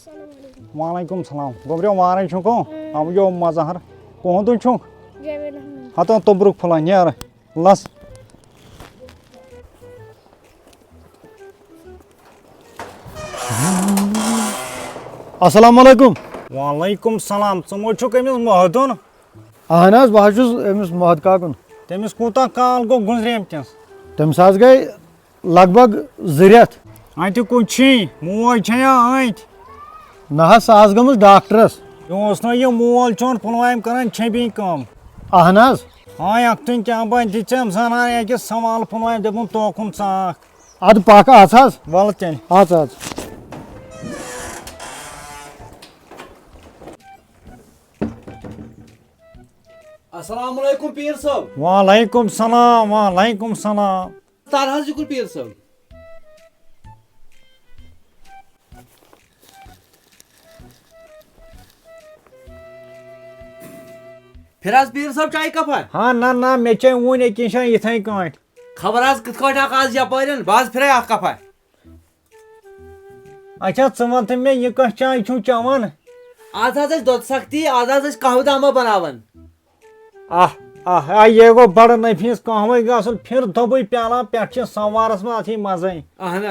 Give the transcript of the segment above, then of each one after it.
वालेकुम सलाम गोब्रियो वारे छुको अब यो मजहर कोहदु छु हतो तब्रुक फलान यार लस अस्सलाम वालेकुम। वालेकुम सलाम चमो छु कमिस महदुन अहन हज बह अमिस महद काकुन तमिस कोता काल गो गुजरेमतिस तमिस हज गई लगभग 2 रेत अत कुछ मोज छया अत ना सह गमस डॉक्टरस योस न ये मोल चोन पुलवाम करान छबी कम अहन हज हाँ अख्तन क्या बन दिचम सनान एक सवाल पुलवाम दपुन तोकुन साख अद पाक आज वल तेल आज अस्सलाम वालेकुम पीर साहब। वालेकुम सलाम तार हज जुकुर पीर साहब। फिर आज पीर साहब चाय कप है हाँ ना मे चे वन अकिन इथे कट खबर आज कत आज यपारन बाज फिर कप है अच्छा च वन मे यह कह चाय छु चवन आज हज दुध सख्ती आज हज कहवदामा बनावन ये गो बड़ नफीस कहवे गसन फिर दोबई प्याला पे सवारस में अथी मजे अहन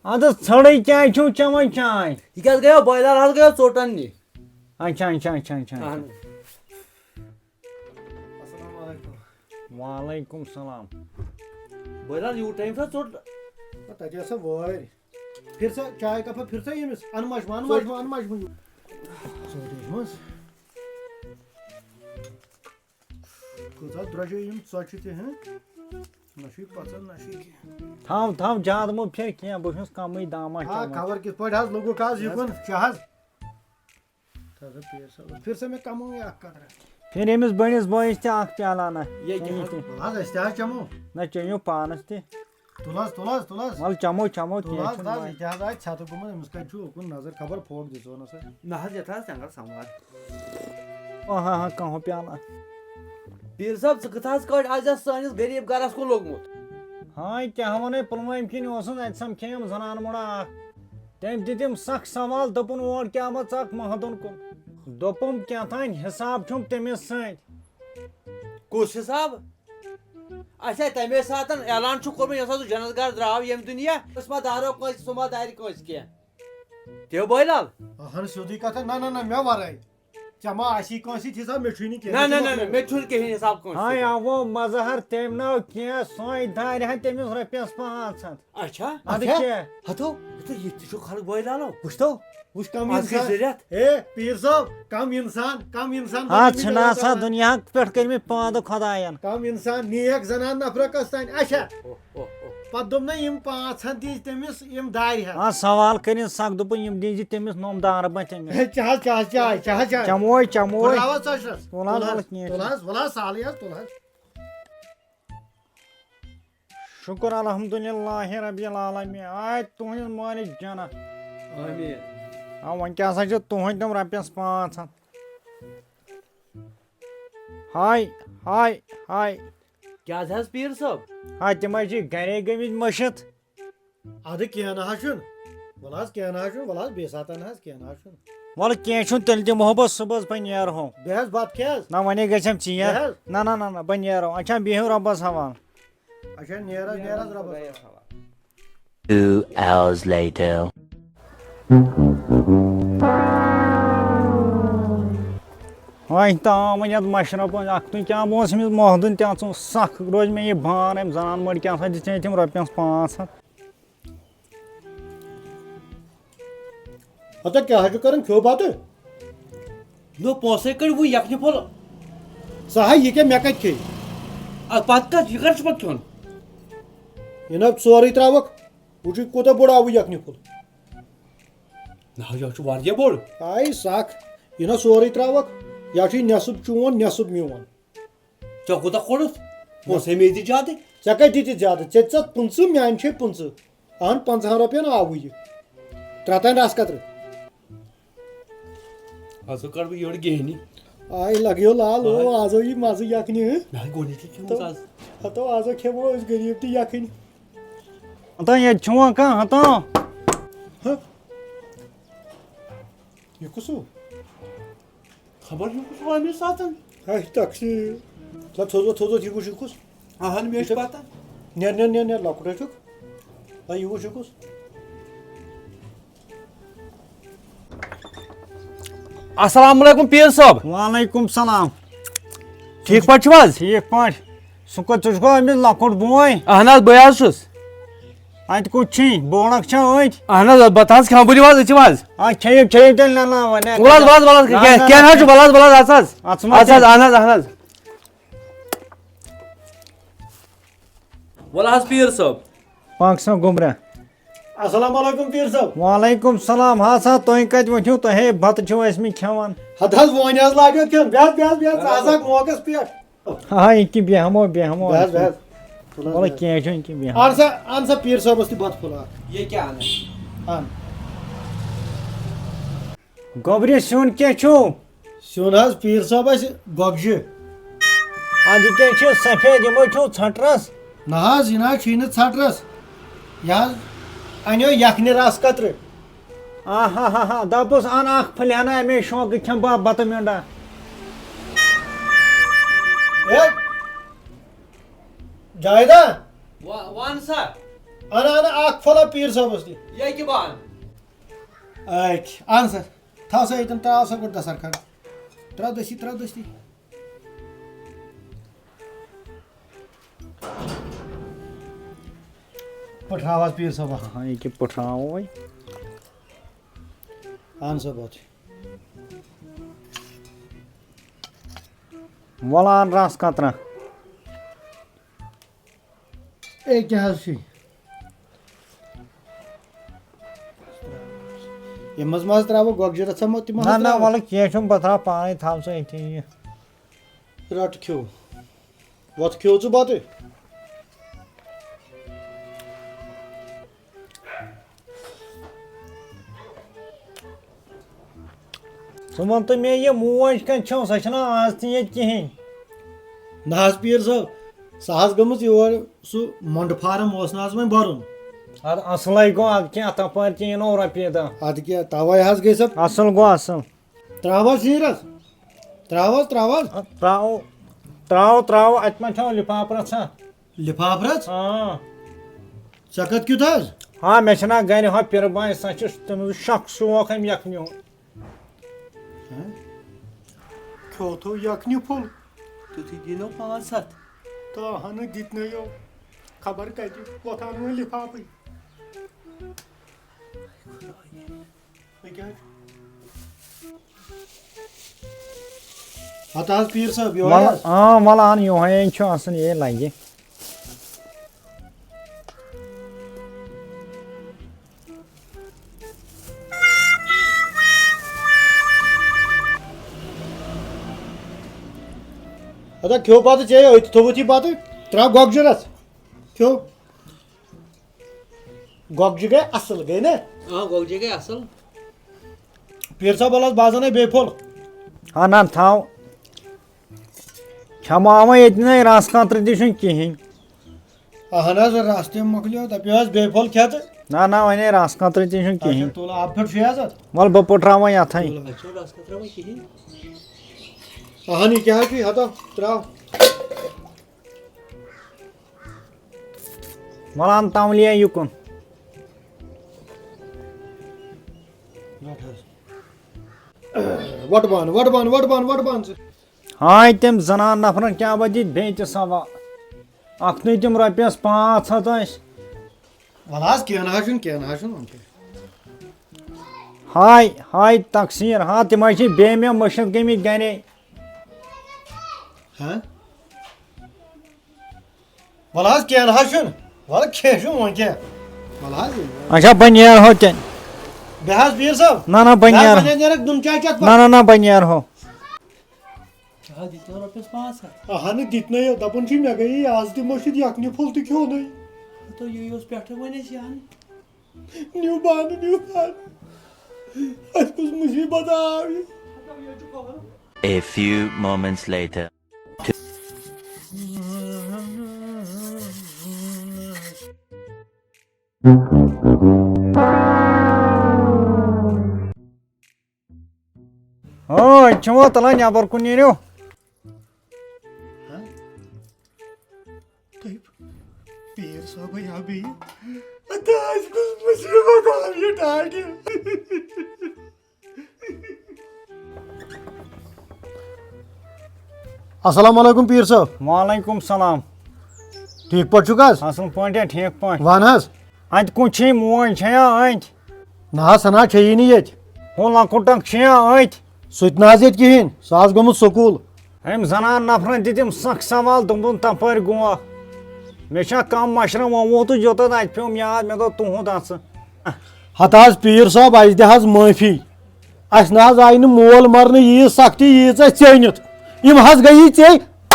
अद छड़े चाय छु चवन चाय यह गयो बॉयलर हज गयो चोटन नी अच्छा वालेकुम सलाम बॉयलर यू टाइम था चोट फिर से चाय कप फिर से यमिस अनमश कसा द्रजे यम सच ते हैं नशी पसंद नशी थाम ज्यादा मो फिर क्या बहुस कम दामा हां खबर किस पड़ हज लोगो काज यकुन शहज फिर से मैं कम या कदर फिर यमिस बणिस बॉयस ते आख प्याला ना ये हां इस्तेहा चमो ना चयो पानस ते तुलस वल चमो तुलस इस्तेहा आय छातो गुम मुस्का छु कुन नजर खबर फोड़ दिसो न से ना हज यथा संगर संवार हाँ कहो प्याला पीर साहब कथास कट आज सानिस गरीब गरस को लोगमुत हाँ क्या वन पुलवाम किन समखेम जनान मुड़ा तम दिम सख सवाल दपुन और क्या मत सख महदुन कुन दोपम क्या थान हिसाब छुम तमिस कुस हिसाब अच्छा तमे सातन ऐलान छु कोरम यसा जनतगार द्राव यम दुनिया उसमा दारो कस सुमा दारी कस के त्यो बोयलाल हन सोदी कथा ना मैं वराई चमा आशी कोसी हिसाब में छुनी के ना मैं छुन के हिसाब कोस हाँ या वो मजहर तेम नाव क्या सोई दार है तमिस रपियस 500 अच्छा अद क्या हतो तो ये छु खल बोयलालो पुछतो उस कम इंसान ए पीर साहब कम इंसान हाँ छना सा दुनिया पेट कर में पाद खुदायन कम इंसान नेक जनान नफर कस्तान अच्छा पदम न यम 500 दी तमिस यम दार है हाँ सवाल करिन सक दुपन यम दीजी तमिस नोमदार बचमिस चाह चमोय बुलावा सशरस तुलास सालिया तुलास शुक्र अल्हम्दुलिल्लाह रब्बिल आलमीन आय तुहन मालिक जना आमीन हाँ वन क्या तुहन तम रपियस 500 हाय क्या हज पीर साहब हाँ तम गरे गमित मशित अद क्या ना छुन वलास क्या ना छुन वलास बेसातन हज क्या ना छुन वल क्या तेल दिमो बस सुबह पे नेरो बेहस बात क्या ना वन गम चीर ना बह नेरो अच्छा बिहु रबस हवाल अच्छा नेरा रबस 2 hours later. हाय ताम वन मशरफ अख्तुन क्या बोस महदुन तु सख रोज मे यह बान अम जनान मड़ क्या दिते तम रपियस 500 अत क्या कर खो बात लो पोसे कर वो यखने फल सह यह क्या मे कत खे पत कत यह कर पत खोन यह ना सोरे त्रवक वो कोत बोड़ आव यखने फुल ना यह वारिया बोड़ आई सख यह ना सोरे त्रवक या नसब चोन नसब मोन चे कोता खोड़स पोसे मे दी ज्यादा ऐ कत दी ज्यादा ऐ 5 मान 5 अहन 50 रुपयन आव यह त्रतन रस कतर असो कर भी योड़ गेनी आई लगियो लाल ओ आजो यह मज यखनी ना गोनी थी क्यों सास हतो आजो खेमो इस गरीब ती यखनी अत ये छुआ का हतो ये कुसु खबर yok var mı zaten? hay taksi la tozo yukuş yukuş Aha ne meş bata? ne la kura çok hay yukuş yukuş Assalamu alaikum pir sahab. वालेकुम सलाम ठीक पछवाज? ठीक पाठ सुख तुझको अमिस लकुट बोय Ahnaz bayaz şus. अत कुछ बोणक छ ओइ Ahnaz batans khamburi vaz içvaz. आ खेब तेल ना वने Balaz balaz ken haç balaz asas. Açma Asas gel. ahnaz. Balaz pir sahab. पांच Gumrah assalamu alaikum pir sahab वालेकुम सलाम हासा तोय कत वठियो तो हे बत छ इसमें खवान hadas voyaz lagyo ken beyaz azak mogas piyat हां इनकी बेहमो beyaz बोले के छ इनकी बेहमो ansa pir sahab asti bat pula Ye kya ana? an गोबरे सुन के छु Şunaz pir sahab as gogji आज के छ सफेद मो छु छटरस nahaz ina çiğni çatras yaz anyo yakni ras katr आहा हा हा दपस अन आख फल्याना में शौक खम बा बत मेंडा evet Cayda Wan sa. ana ak fala pir sahab asti Ye ki ban. ay ansa tasa edim tasa gurda sarkar tradasi Patravas pir sahab हां इनकी पठाओ ओय ansa bat वलान रास कतरा ek yazı Yemaz maz travo gogji ratsa moti maz ना ना वाला के छु बतरा पानी थाम से इति rat kyo Wat kyo zu batı सुमन तो मैं ये मोज कन छौ सचना आज ती कहीं Nahaz pir sahab sahaz gamız yor su mond farm os naz mein barun और असलै गो क्या त पर की नो रपे the ad kya tavay haz gesap असल गो असल travas hiras travas त्राओ त्राओ त्राओ अतमा छौ लिफाफ रछा lifafrat हां sakat kyu taz हां मैं छना गने हो पिर बाय सच तम शक शोक हम यखन्यो kyoto yakni pol Tu ti dino pan sat. ta hanı gitne yo khabar kaji kotanı lifafı Hatas pir sahab yo वाला हां वाला आन यो है छौ असल ये लागे Ada kyo batı çey öyle tobuti batı tra gogjuras kyo gogjuge asıl gene Ha golje ke asal. pir sahab alas bazane befol हां ना थाव क्षमा इतने रास कांत्र दिशन कहीं ahanas raste moklyo da pyaz befol khyat ना ना वने रास कांत्र दिशन कहीं tola afet shiyazat मल बपोट्रावा या Thai Acho ras katra mai ki. ahani kya ki hata tra मलान तामलिया युकुन What ban? हाय तम जनान नफरन क्या बदी बेच सवा अखने तम रपियस 500 Valas kyan hashun हाय हाय तकसीर हाँ तम बे मे मशद गमित गने ha Valas kyan hashun Vala keshun wanke Valas अच्छा बनियार हो तेन behaz pir sahab ना ना बनियार ben nerek dun kya kya ना ना ना बनियार हो Ha ditno rupees pan sat. ahani gitne yo tapun chim ya gayi az di moshid yakni pol tu kyo nahi To yos pehte mane si yani. new ban आज कुछ मुसीबत आ गई A few moments later. Çuva talan yabar kun yeniyor. Pir Sahib ya bey. Ataş kuzmasına bakalım ya tadı. Assalamu alaikum Pir Sahib. Waalaikum salam. ठीक पट चुकास Asıl point ठीक point. One हज Ant kun çi moy çaya ant. ना सना छे ये Hon lakutak çaya ant. सु नाज ये कहें सह गोमुत school Hem zanan nafran dedim sak saval dumbun tapar guva. Meşa kam maşram omotu jota da atpyom yad me do tuhun dansı. हत पीर साहब अस दे माफी अस न आय मोल मरने यीज सख्ती यीज चेनित यम गई चे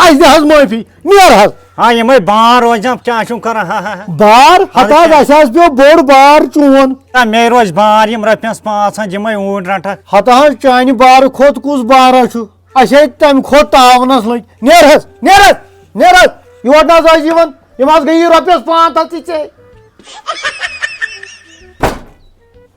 अस दे माफी नेर हज Ha yemay bar hocam kya şun kara ha ha. बार हत अस पे बोड़ बार चोन Ha me roz bar yem rapyas pasan yemay ud rata. हत चान बार खोत कुस बार अस तम खोत तावनस लग नेर हज नेर हज नेर हज योर न यम गई रपस 500 चे